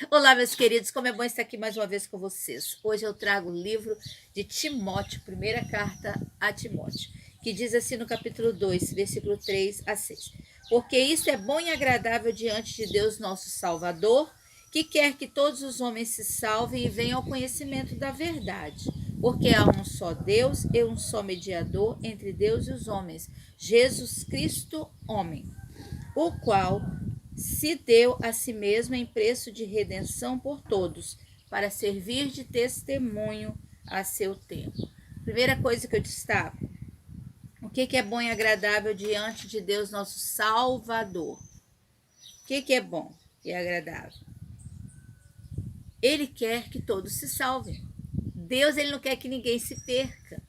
Olá, meus queridos, como é bom estar aqui mais uma vez com vocês. Hoje eu trago o livro de Timóteo, primeira carta a Timóteo, que diz assim no capítulo 2, versículo 3 a 6. Porque isso é bom e agradável diante de Deus nosso Salvador, que quer que todos os homens se salvem e venham ao conhecimento da verdade. Porque há um só Deus e um só mediador entre Deus e os homens, Jesus Cristo, homem, o qual se deu a si mesmo em preço de redenção por todos, para servir de testemunho a seu tempo. Primeira coisa que eu destaco: o que é bom e agradável diante de Deus, nosso Salvador? O que é bom e agradável? Ele quer que todos se salvem. Deus, ele não quer que ninguém se perca.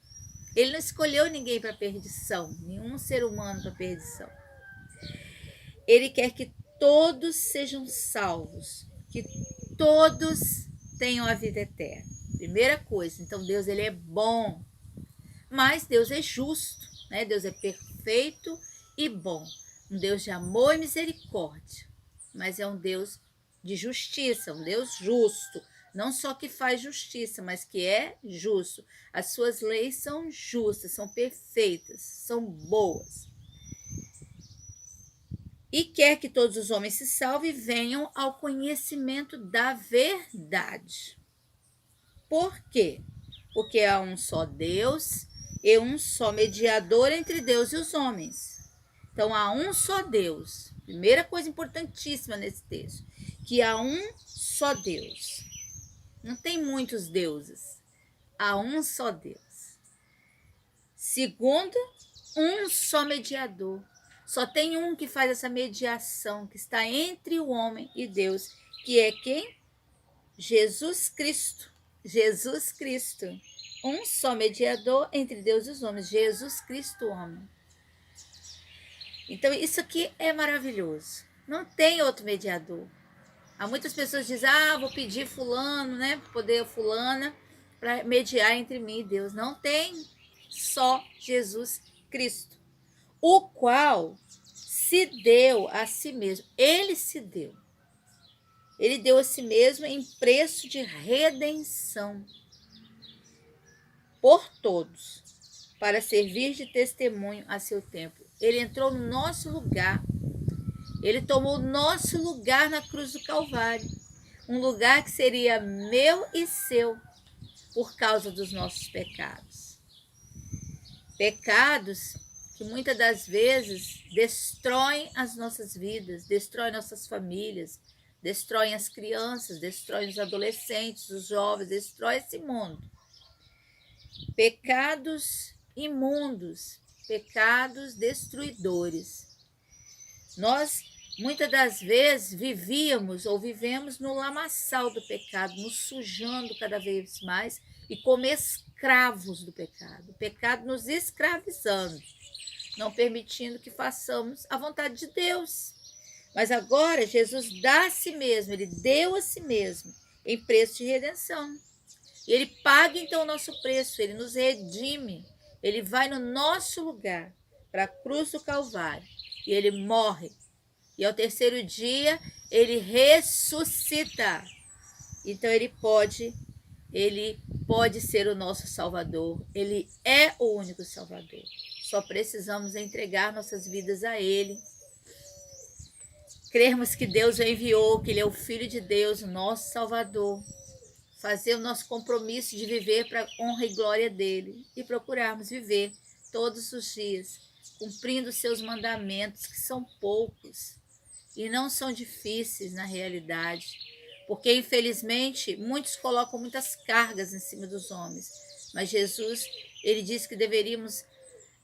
Ele não escolheu ninguém para perdição, nenhum ser humano para perdição. Ele quer que todos sejam salvos, que todos tenham a vida eterna. Primeira coisa, então Deus, ele é bom, mas Deus é justo, né? Deus é perfeito e bom. Um Deus de amor e misericórdia, mas é um Deus de justiça, um Deus justo. Não só que faz justiça, mas que é justo. As suas leis são justas, são perfeitas, são boas. E quer que todos os homens se salvem e venham ao conhecimento da verdade. Por quê? Porque há um só Deus e um só mediador entre Deus e os homens. Então, há um só Deus. Primeira coisa importantíssima nesse texto, que há um só Deus. Não tem muitos deuses. Há um só Deus. Segundo, um só mediador. Só tem um que faz essa mediação, que está entre o homem e Deus, que é quem? Jesus Cristo. Jesus Cristo. Um só mediador entre Deus e os homens. Jesus Cristo, homem. Então, isso aqui é maravilhoso. Não tem outro mediador. Há muitas pessoas que dizem, vou pedir fulano, né? Poder fulana para mediar entre mim e Deus. Não tem, só Jesus Cristo, o qual se deu a si mesmo. Ele se deu. Ele deu a si mesmo em preço de redenção por todos, para servir de testemunho a seu tempo. Ele entrou no nosso lugar. Ele tomou o nosso lugar na cruz do Calvário. Um lugar que seria meu e seu por causa dos nossos pecados. Pecados que muitas das vezes destroem as nossas vidas, destroem nossas famílias, destroem as crianças, destroem os adolescentes, os jovens, destroem esse mundo. Pecados imundos, pecados destruidores. Nós, muitas das vezes, vivíamos ou vivemos no lamaçal do pecado, nos sujando cada vez mais e como escravos do pecado. O pecado nos escravizando, não permitindo que façamos a vontade de Deus. Mas agora Jesus dá a si mesmo, ele deu a si mesmo em preço de redenção. E ele paga então o nosso preço, ele nos redime, ele vai no nosso lugar para a cruz do Calvário e ele morre. E ao terceiro dia ele ressuscita. Então ele pode ser o nosso Salvador. Ele é o único Salvador. Só precisamos entregar nossas vidas a ele. Crermos que Deus o enviou, que ele é o Filho de Deus, o nosso Salvador. Fazer o nosso compromisso de viver para a honra e glória dele. E procurarmos viver todos os dias, cumprindo os seus mandamentos, que são poucos. E não são difíceis na realidade. Porque, infelizmente, muitos colocam muitas cargas em cima dos homens. Mas Jesus, ele disse que deveríamos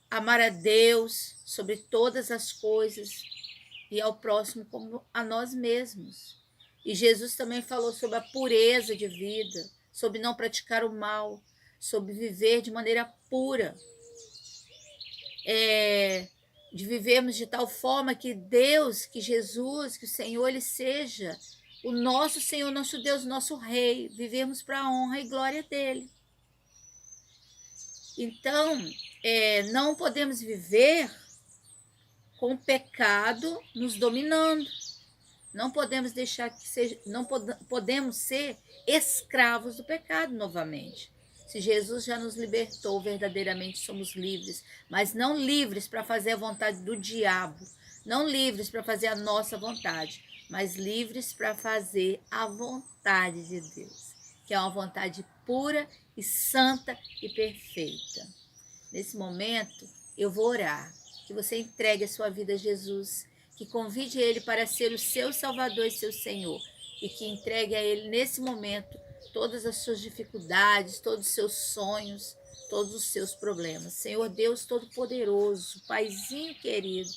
amar a Deus sobre todas as coisas e ao próximo como a nós mesmos. E Jesus também falou sobre a pureza de vida, sobre não praticar o mal, sobre viver de maneira pura. De vivermos de tal forma que Deus, que Jesus, que o Senhor, ele seja o nosso Senhor, nosso Deus, nosso Rei. Vivemos para a honra e glória dele. Então, não podemos viver com o pecado nos dominando. Não podemos deixar que seja, não podemos ser escravos do pecado novamente. Se Jesus já nos libertou, verdadeiramente somos livres, mas não livres para fazer a vontade do diabo, não livres para fazer a nossa vontade, mas livres para fazer a vontade de Deus, que é uma vontade pura e santa e perfeita. Nesse momento, eu vou orar, que você entregue a sua vida a Jesus, que convide Ele para ser o seu Salvador e seu Senhor, e que entregue a Ele nesse momento todas as suas dificuldades, todos os seus sonhos, todos os seus problemas. Senhor Deus Todo-Poderoso, Paizinho querido,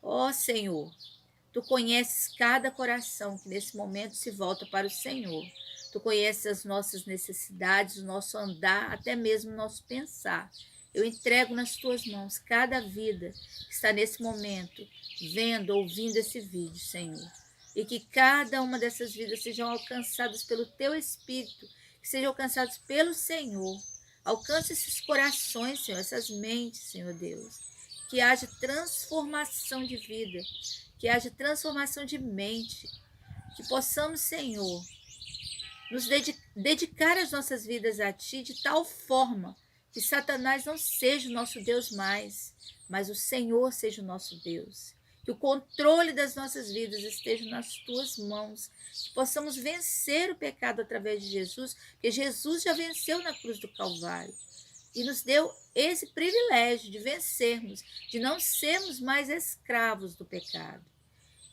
ó Senhor, Tu conheces cada coração que nesse momento se volta para o Senhor. Tu conheces as nossas necessidades, o nosso andar, até mesmo o nosso pensar. Eu entrego nas tuas mãos cada vida que está nesse momento vendo, ouvindo esse vídeo, Senhor. E que cada uma dessas vidas sejam alcançadas pelo teu Espírito, que sejam alcançadas pelo Senhor. Alcance esses corações, Senhor, essas mentes, Senhor Deus. Que haja transformação de vida, que haja transformação de mente, que possamos, Senhor, nos dedicar as nossas vidas a Ti de tal forma que Satanás não seja o nosso Deus mais, mas o Senhor seja o nosso Deus. Que o controle das nossas vidas esteja nas Tuas mãos, que possamos vencer o pecado através de Jesus, porque Jesus já venceu na cruz do Calvário e nos deu esse privilégio de vencermos, de não sermos mais escravos do pecado.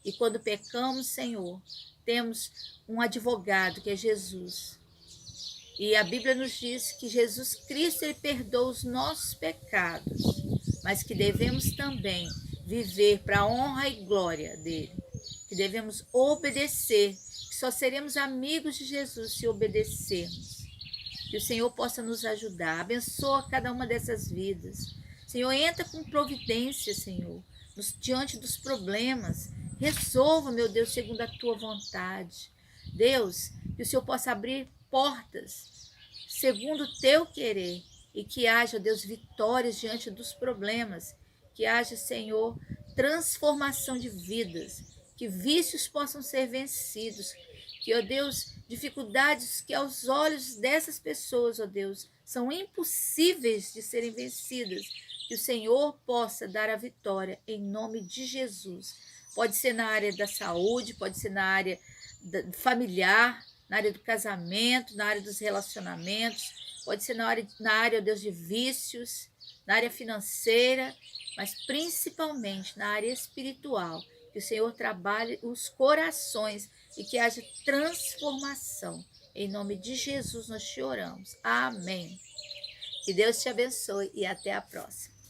E quando pecamos, Senhor, temos um advogado que é Jesus. E a Bíblia nos diz que Jesus Cristo ele perdoa os nossos pecados, mas que devemos também viver para a honra e glória dele. Que devemos obedecer, que só seremos amigos de Jesus se obedecermos. Que o Senhor possa nos ajudar. Abençoa cada uma dessas vidas. Senhor, entra com providência, Senhor, diante dos problemas. Resolva, meu Deus, segundo a tua vontade. Deus, que o Senhor possa abrir portas segundo o teu querer e que haja, Deus, vitórias diante dos problemas. Que haja, Senhor, transformação de vidas. Que vícios possam ser vencidos. Que, ó Deus, dificuldades que aos olhos dessas pessoas, ó Deus, são impossíveis de serem vencidas. Que o Senhor possa dar a vitória em nome de Jesus. Pode ser na área da saúde, pode ser na área familiar, na área do casamento, na área dos relacionamentos, pode ser na área, ó Deus, de vícios, na área financeira, mas principalmente na área espiritual. Que o Senhor trabalhe os corações e que haja transformação. Em nome de Jesus nós te oramos. Amém. Que Deus te abençoe e até a próxima.